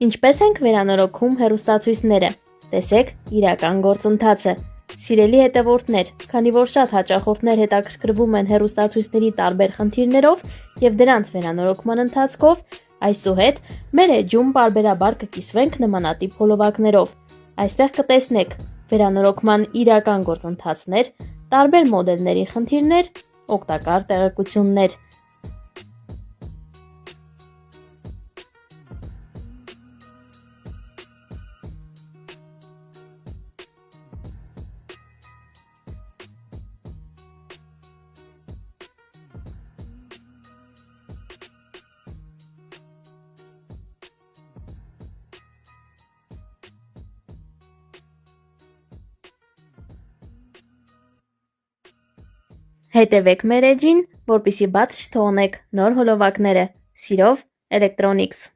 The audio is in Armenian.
Ինչպես ենք վերանորոգում հեռուստացույցները։ Տեսեք իրական գործընթացը։ Սիրելի հետևորդներ, քանի որ շատ հաճախորդներ հետաքրքրվում են հեռուստացույցների տարբեր խնդիրներով եւ դրանց վերանորոգման ընթացքով, այսուհետ մեր էջում պարբերաբար կկիսվենք նմանատիպ հոլովակներով։ Այստեղ կտեսնեք վերանորոգման իրական գործընթացներ, տարբեր մոդելների խնդիրներ, օգտակար տեղեկություններ։ Հետևեք մեր էջին, որպեսզի բաց չթողնեք նոր հոլովակները։ Սիրով, Electronics։